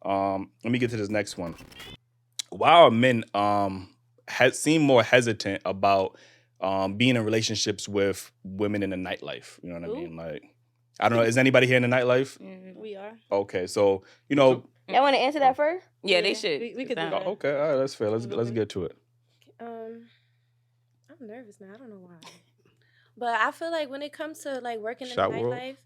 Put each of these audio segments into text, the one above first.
Let me get to this next one. Why are men seem more hesitant about being in relationships with women in the nightlife? You know what I mean? Like, I don't know. Is anybody here in the nightlife? We are. Okay, so you know. Y'all want to answer that first? Yeah, they should. We could do that. Okay, all right, that's fair. Let's get to it. I'm nervous now. I don't know why. But I feel like when it comes to like working in the nightlife,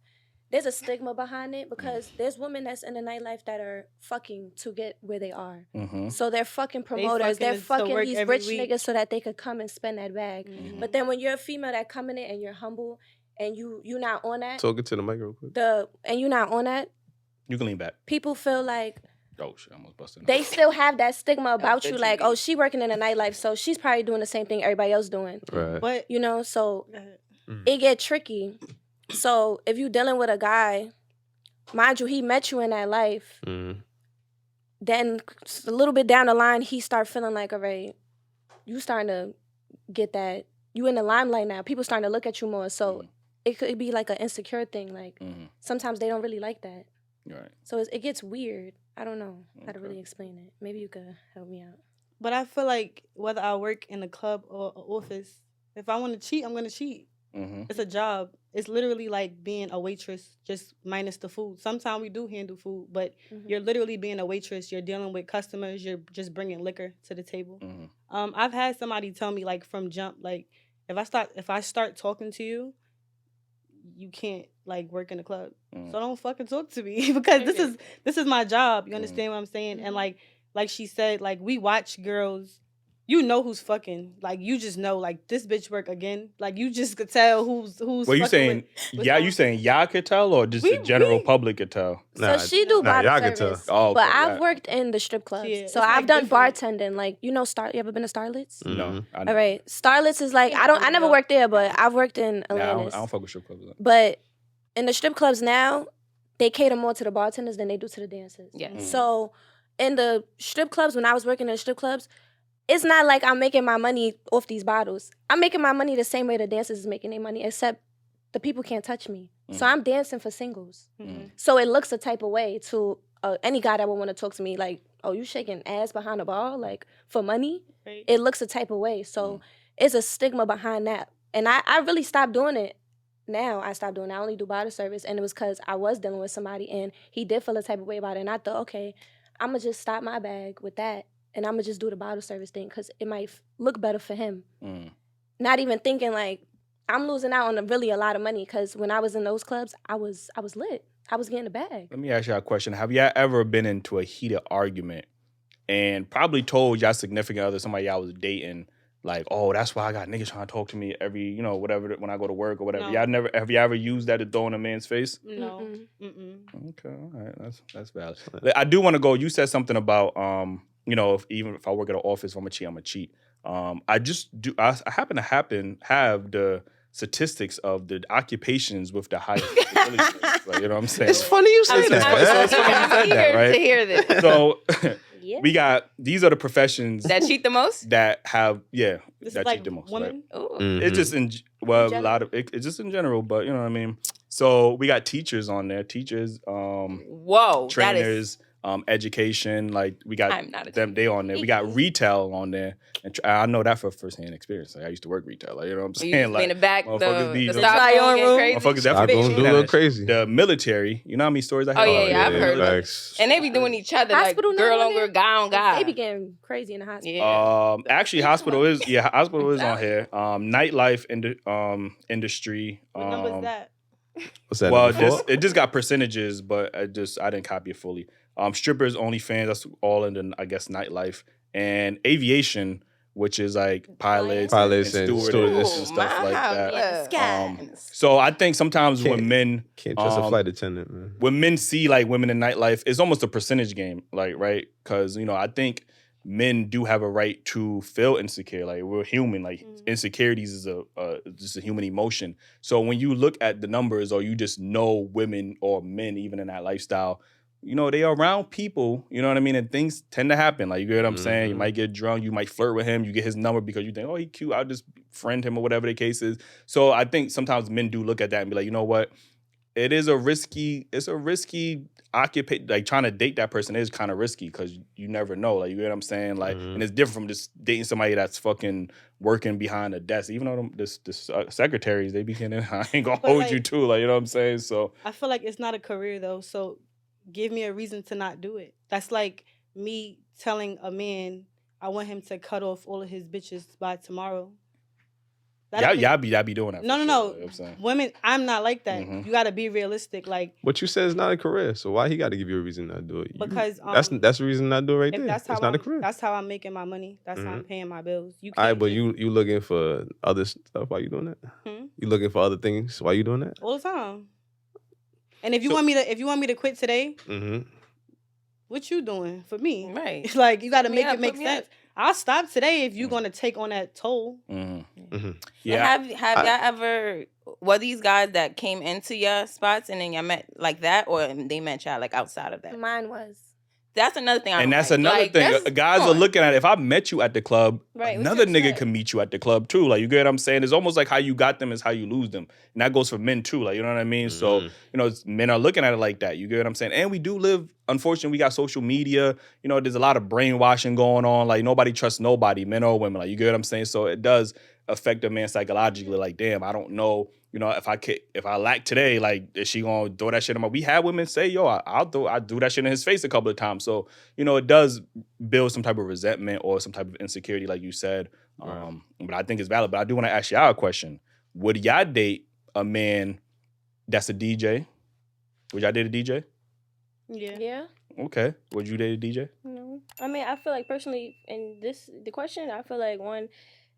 there's a stigma behind it because there's women that's in the nightlife that are fucking to get where they are. So they're fucking promoters. They're fucking these rich niggas so that they could come and spend that bag. But then when you're a female that come in it and you're humble and you not on that. Talk it to the mic real quick. And you're not on that. You can lean back. People feel like. Oh shit! I almost busted. They still have that stigma about you, like, oh, she working in a nightlife, so she's probably doing the same thing everybody else doing. Right. But you know, so it get tricky. So if you dealing with a guy, mind you, he met you in that life. Then a little bit down the line, he start feeling like, all right, you starting to get that. You in the limelight now. People starting to look at you more. So it could be like an insecure thing. Like sometimes they don't really like that. Right. So it gets weird. I don't know how to really explain it. Maybe you could help me out. But I feel like whether I work in a club or an office, if I want to cheat, I'm going to cheat. It's a job. It's literally like being a waitress, just minus the food. Sometimes we do handle food, but you're literally being a waitress. You're dealing with customers. You're just bringing liquor to the table. I've had somebody tell me like from jump, like if I start talking to you, you can't like work in the club. So don't fucking talk to me because this is my job. You understand what I'm saying? And like she said, like we watch girls. You know who's fucking. Like you just know. Like this bitch work again. Like you just could tell who's. Well, you saying you saying y'all could tell or just the general public could tell? So she do bottle service. Oh, but I've worked in the strip clubs. Yeah, so I've done bartending. Like you know, you ever been to Starlets? No. All right, Starlets is like I never worked there, but I've worked in Atlantis. I don't fuck with strip clubs. But in the strip clubs now, they cater more to the bartenders than they do to the dancers. Yeah. So in the strip clubs, when I was working in the strip clubs, it's not like I'm making my money off these bottles. I'm making my money the same way the dancers is making their money, except the people can't touch me. So I'm dancing for singles. So it looks a type of way to any guy that would want to talk to me, like, oh, you shaking ass behind the bar, like, for money? Right. It looks a type of way. So it's a stigma behind that. And I really stopped doing it. Now I stopped doing it. I only do bottle service, and it was because I was dealing with somebody, and he did feel a type of way about it. And I thought, okay, I'm going to just stop my bag with that, and I'm going to just do the bottle service thing because it might look better for him. Not even thinking, like, I'm losing out on really a lot of money because when I was in those clubs, I was lit. I was getting a bag. Let me ask y'all a question. Have y'all ever been into a heated argument and probably told y'all significant other, somebody y'all was dating, like, oh, that's why I got niggas trying to talk to me every, whatever, when I go to work or whatever. No. Have you ever used that to throw in a man's face? No. Okay, all right, that's valid. I do want to go. You said something about, even if I work at an office, if I'm gonna cheat. I happen to have the statistics of the occupations with the highest fertility rates. Like, you know what I'm saying? It's funny you say that. It's funny you said that, right? To hear this. So these are the professions that cheat the most. That have This that is like cheat the most. women. Right? It's just a lot of it's just in general, but you know what I mean. So we got teachers on there, trainers, education. Like we got them. They on there. We got retail on there, and I know that for firsthand experience. Like I used to work retail. Like you know what I'm saying. Like in the back, the stock room. Motherfuckers definitely gonna do a little crazy. The military. You know how many stories I hear? Oh yeah, I've heard. Like, and they be doing each other hospital like girl on girl, guy on guy. They be getting crazy in the hospital. Yeah. Actually, hospital is on here. Nightlife industry. What number is that? What's that? Well, it just got percentages, but I didn't copy it fully. Strippers, OnlyFans, that's all in the, I guess, nightlife. And aviation, which is like pilots and stewardess and stuff like that. So I think sometimes when men... Can't trust a flight attendant, man. When men see like women in nightlife, it's almost a percentage game, like, right? Because, I think men do have a right to feel insecure. Like, we're human. Like, insecurities is just a human emotion. So when you look at the numbers or you just know women or men, even in that lifestyle, they are around people, you know what I mean? And things tend to happen. Like, you get what I'm saying? You might get drunk. You might flirt with him. You get his number because you think, oh, he cute. I'll just friend him or whatever the case is. So I think sometimes men do look at that and be like, you know what? It's a risky like trying to date that person is kind of risky because you never know. Like, you get what I'm saying? Like, and it's different from just dating somebody that's fucking working behind a desk. Even though the secretaries, they be getting, I ain't gonna hold like, you too. Like, you know what I'm saying? So I feel like it's not a career though. So give me a reason to not do it. That's like me telling a man I want him to cut off all of his bitches by tomorrow. Y'all be doing that. No. You know what I'm saying? Women, I'm not like that. You got to be realistic. Like, what you said is not a career, so why he got to give you a reason not to do it? Because that's the reason not to do it right there. That's how it's not a career. That's how I'm making my money. That's how I'm paying my bills. You All can't. right, but you looking for other stuff while you doing that? You looking for other things while you doing that? All the time. And if you want me to quit today, what you doing for me? Right. It's like you got to make it make sense. I'll stop today if you're going to take on that toll. Yeah. And have y'all ever, were these guys that came into your spots and then y'all met like that, or they met y'all like outside of that? Mine was. That's another thing. And that's another thing. Guys are looking at it. If I met you at the club, another nigga can meet you at the club too. Like, you get what I'm saying? It's almost like how you got them is how you lose them. And that goes for men too. Like, you know what I mean? So, men are looking at it like that. You get what I'm saying? And we do live, unfortunately, we got social media. You know, there's a lot of brainwashing going on. Like, nobody trusts nobody, men or women. Like, you get what I'm saying? So it does affect a man psychologically. Like, damn, I don't know. You know, if I lack today, like, is she gonna throw that shit in my? We had women say, "Yo, I do that shit in his face a couple of times." So, you know, it does build some type of resentment or some type of insecurity, like you said. But I think it's valid. But I do want to ask y'all a question: would y'all date a man that's a DJ? Would y'all date a DJ? Yeah. Okay. Would you date a DJ? No. I mean, I feel like personally, in the question, I feel like one.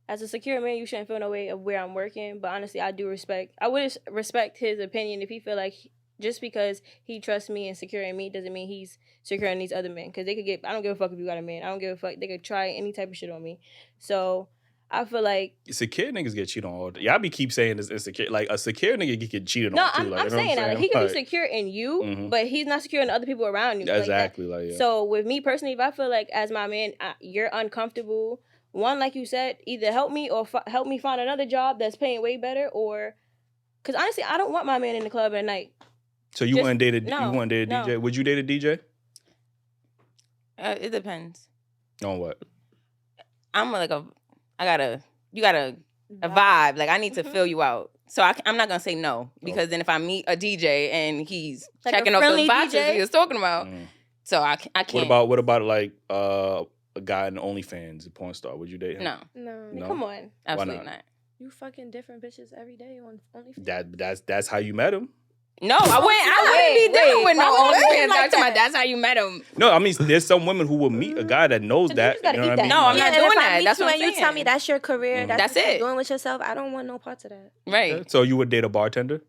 As a secure man, you shouldn't feel no way of where I'm working. But honestly, I would respect his opinion if he feel like just because he trusts me and securing me doesn't mean he's securing these other men. Because they could I don't give a fuck if you got a man. I don't give a fuck. They could try any type of shit on me. So I feel like secure niggas get cheated on all day. Y'all keep saying this insecure. Like, a secure nigga get cheated on too. No, like, I'm saying that. Like, he can be secure in you, but he's not secure in the other people around you. Exactly. So with me personally, if I feel like as my man, you're uncomfortable. One, like you said, either help me or help me find another job that's paying way better, or because honestly, I don't want my man in the club at night. So you wouldn't date a DJ? Would you date a DJ? It depends. On what? I'm like you got a vibe. Like, I need to fill you out. So I'm not gonna say no, because then if I meet a DJ and he's like checking off those boxes he was talking about, so I can't. What about like a guy in OnlyFans, a porn star? Would you date him? No. Come on. Absolutely not. You fucking different bitches every day on OnlyFans. That's how you met him. No, I wouldn't be dealing with no OnlyFans. Like that's how you met him. No, I mean, there's some women who will meet a guy that knows that. You know what I mean? No, I'm not doing that. That's what I'm saying. You tell me that's your career. That's what it. you're doing with yourself. I don't want no parts of that. Right. Okay. So you would date a bartender?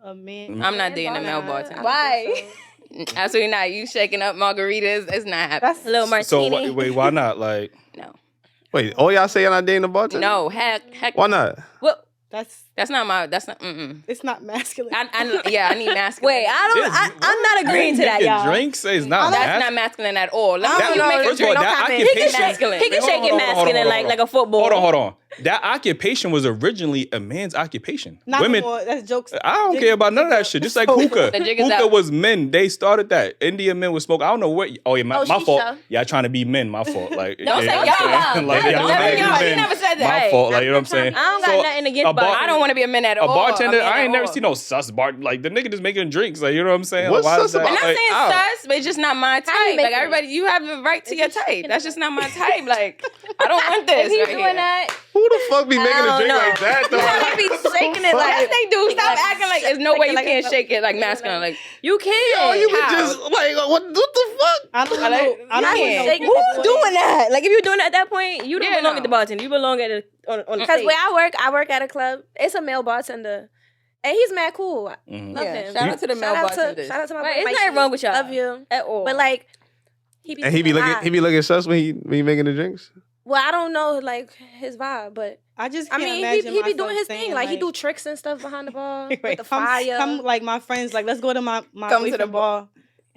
A man. I'm not dating a male bartender. Why? Absolutely not. You shaking up margaritas. It's not happening. That's a little martini. So wait, why not? Like, no. Wait, all y'all say y'all not dating a bartender? No, heck. Why not? Well, that's not. It's not masculine. I need masculine. Wait, I'm not agreeing to that, y'all. Drinks is not. That's not masculine at all. First of all, that occupation. He can shake it masculine like a football. Hold on. That occupation was originally a man's occupation. Not women. That's jokes. I don't care about none of that shit. Just like hookah. Hookah was men. They started that. Indian men would smoke. I don't know what. Oh yeah, my fault. Yeah, trying to be men. My fault. Like, don't say y'all. Like, he never said that. My fault. Like, you know what I'm saying? I don't got nothing against bar. I don't want to be a man at all. A bartender. I ain't never seen no sus bar. Like, the nigga just making drinks. Like, you know what I'm saying? What's sus about? I'm not saying sus, but it's just not my type. Like, everybody, you have a right to your type. That's just not my type. Like, I don't want this. If he's doing that, who the fuck be making a drink like that though? They be shaking it like yes, they do. Stop acting like there's no way you can't shake it like masculine. Like, you can. Yo, you would just like what the fuck? I don't know. Who's doing that? Like, if you're doing that at that point, you don't belong at the bartender. You belong at on the because where I work at a club. It's a male bartender. And he's mad cool. Love him. Shout out to the male bartenders. Shout out to my boy. It's nothing wrong with y'all. Love you at all. But like, he be looking sus when he making the drinks. Well, I don't know like his vibe, but I mean he be doing his thing. Like, he do tricks and stuff behind the bar with the fire. Come like my friends. Like, let's go to my come to the bar.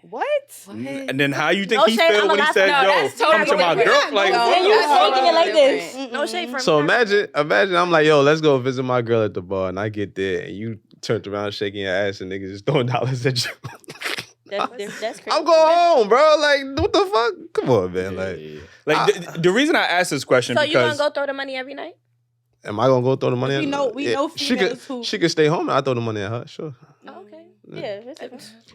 What? And then how you think he feel when he said, "Yo, come to my girl"? Like, and you shaking it like this. No shade from. So imagine I'm like, "Yo, let's go visit my girl at the bar," and I get there, and you turned around shaking your ass, and niggas just throwing dollars at you. That's crazy. I'm going home, bro. Like, what the fuck? Come on, man. The reason I asked this question So because you gonna go throw the money every night? am I gonna go throw the money? We know females who she could stay home and I throw the money at her. Sure. Oh, okay. Yeah.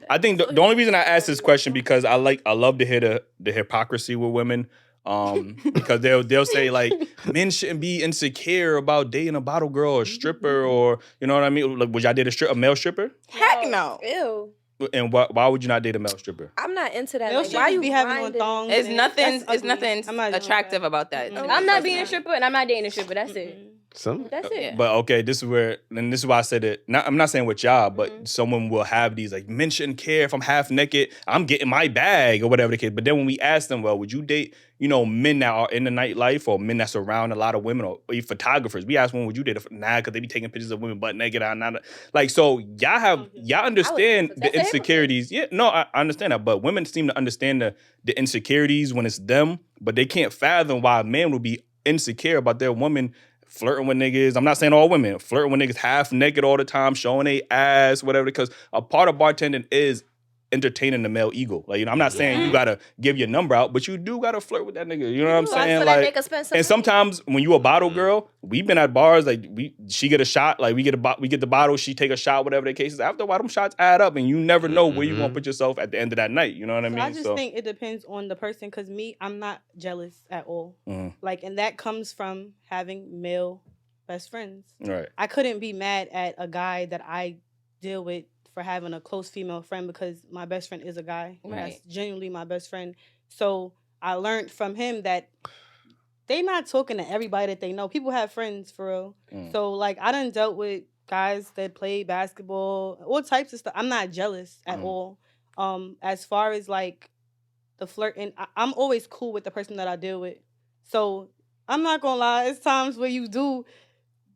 I think the only reason I asked this question because I love to hear the hypocrisy with women. Because they'll say like men shouldn't be insecure about dating a bottle girl or stripper or you know what I mean. Like, would y'all date a male stripper? Heck no. Ew. And why would you not date a male stripper? I'm not into that. male Like, why you be having on thongs. It's and nothing. that's It's nothing I'm not attractive about that. I'm not being a stripper and I'm not dating a stripper. That's it. That's it. But okay, this is why I said it. I'm not saying with y'all, but someone will have these like men shouldn't care if I'm half naked. I'm getting my bag or whatever the case. But then when we ask them, well, would you date men that are in the nightlife or men that's around a lot of women or even photographers? We ask them, would you date because they be taking pictures of women butt naked or not. Like so, y'all understand the insecurities. Yeah, no, I understand that. But women seem to understand the insecurities when it's them, but they can't fathom why men will be insecure about their woman flirting with niggas. I'm not saying all women flirting with niggas half naked all the time, showing their ass, whatever. Because a part of bartending is entertaining the male ego. Like, I'm not saying you gotta give your number out, but you do gotta flirt with that nigga. You know what I'm saying? Like, and sometimes when you a bottle girl, we've been at bars like she get a shot, like we get the bottle, she take a shot, whatever the case is. After a while, them shots add up, and you never know where you gonna put yourself at the end of that night. You know what I mean? I just think it depends on the person. Because I'm not jealous at all. Like, and that comes from having male best friends. Right. I couldn't be mad at a guy that I deal with for having a close female friend because my best friend is a guy. Right. That's genuinely my best friend. So I learned from him that they not talking to everybody that they know. People have friends for real. So like I done dealt with guys that play basketball, all types of stuff. I'm not jealous at all. As far as like the flirting, I'm always cool with the person that I deal with. So I'm not gonna lie, it's times where you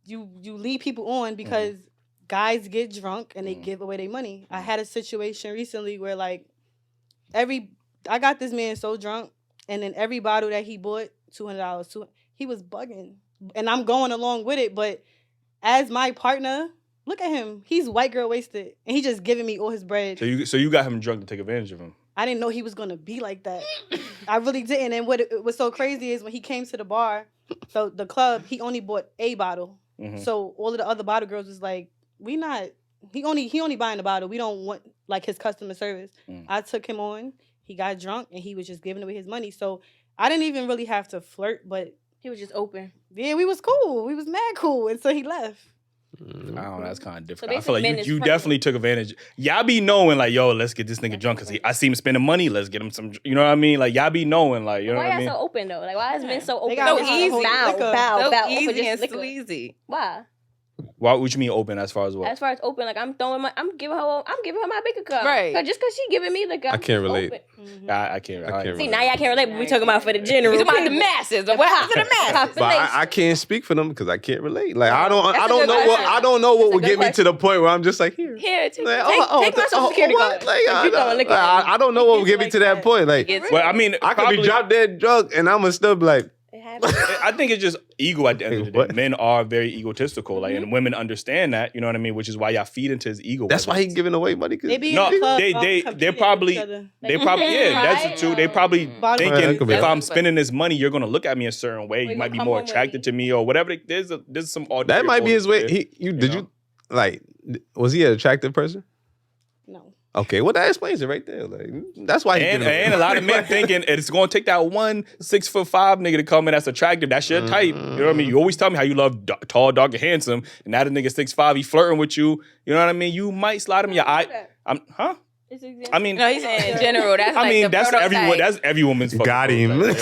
lead people on because guys get drunk and they give away their money. I had a situation recently where like I got this man so drunk, and then every bottle that he bought, $200. He was bugging, and I'm going along with it. But as my partner, look at him. He's white girl wasted, and he just giving me all his bread. So you got him drunk to take advantage of him. I didn't know he was gonna be like that. I really didn't. And what was so crazy is when he came to the bar, so the club, he only bought a bottle. So all of the other bottle girls was like, he only buying the bottle. We don't want like his customer service. I took him on. He got drunk and he was just giving away his money. So I didn't even really have to flirt, but he was just open. Yeah, we was cool. We was mad cool until he left. I don't know. That's kind of different. So I feel like you definitely took advantage. Y'all be knowing like, yo, let's get this nigga drunk because I see him spending money. Let's get him some. You know what I mean? Like y'all be knowing like, you know what I mean? Why y'all so open though? Like why is men so open? So easy, bow, easy and sleazy. Why? What you mean open as far as what? As far as open, like I'm giving her my bank account. Right. Just because she giving me like I can't relate. I can't relate. See, now y'all can't relate, but we talking about for the general. We talking about the masses. What happened to the masses? But I can't speak for them because I can't relate. Like I don't know what would get me to the point where I'm just like here. Take my social security card. I don't know what would get me to that point. Like, well, I mean, I could be drop dead drunk and I'm gonna still be like. I think it's just ego at the end of the day. Men are very egotistical, like, and women understand that. You know what I mean? Which is why y'all feed into his ego. That's why he's giving away money. They're probably that's true. They probably thinking if I'm spending this money, you're gonna look at me a certain way. You might be more attracted to me or whatever. There's some that might be his way. Was he an attractive person? No. Okay, well that explains it right there. Like that's why. And a lot of men thinking it's going to take that 1 6'5" nigga to come in that's attractive. That's your type. You know what I mean? You always tell me how you love tall, dark, and handsome, and now the nigga 6'5", he flirting with you. You know what I mean? You might slide him your eye. I mean, no, he's saying in general. That's that's everyone. That's every woman's. Got him. Who told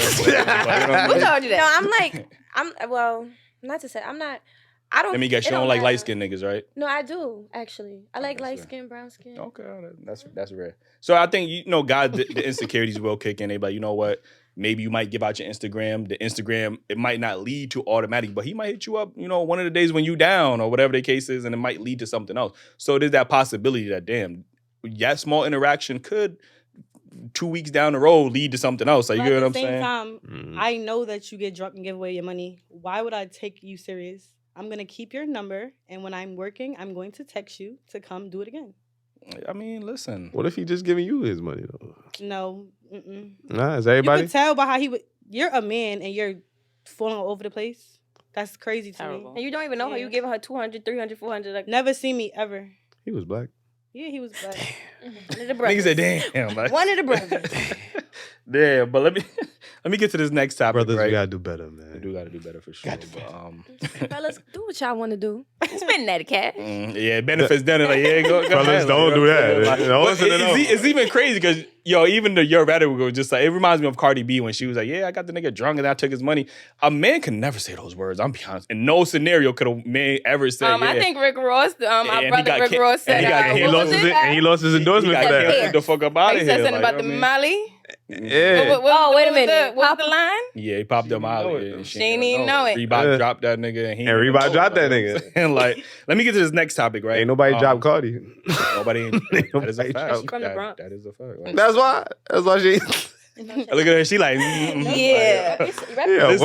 you that? No, not to say I'm not. I don't. Let me guess, you don't like light skinned niggas, right? No, I do actually. I like light skin, brown skin. Okay, that's rare. So I think guys, the insecurities will kick in. They be like, you know what? Maybe you might give out your Instagram. The Instagram, it might not lead to automatic, but he might hit you up, one of the days when you down or whatever the case is, and it might lead to something else. So there's that possibility that that small interaction could 2 weeks down the road lead to something else. Like, you get what I'm saying? At the same time, I know that you get drunk and give away your money. Why would I take you serious? I'm going to keep your number, and when I'm working, I'm going to text you to come do it again. I mean, listen. What if he just giving you his money though? No. Nah, is everybody? You could tell by how he would. You're a man and you're falling all over the place. That's crazy to me. And you don't even know her. You giving her 200, 300, 400. Like, never seen me ever. He was black. Yeah, he was black. One of the brothers. Niggas said, damn. Like, one of the brothers. Yeah, but let me get to this next topic. Brothers, right? we gotta do better, man. We do gotta do better for sure. Fellas, do what y'all want to do. Spend that cash. Yeah, benefits done. Like, yeah, go Brothers, ahead. don't Like, do that. like, Don't but listen to them. it's even crazy because even the your rhetoric was just like, it reminds me of Cardi B when she was like, yeah, I got the nigga drunk and I took his money. A man can never say those words. I'm be honest. In no scenario could a man ever say. I think Rick Ross, our brother Rick Ross said, and he lost his endorsement for that. Get the fuck up out of he here. said something like, about the Molly. Yeah. Wait a minute. What's the line? Yeah, he popped them out. She didn't even know it. Reebok dropped that nigga. And Reebok dropped that nigga. And like, let me get to this next topic, right? Ain't nobody dropped Cardi. Nobody. That is a fact. From the Bronx. That is a fact. Right? That's why she. Look at her. She like, Yeah. Yeah,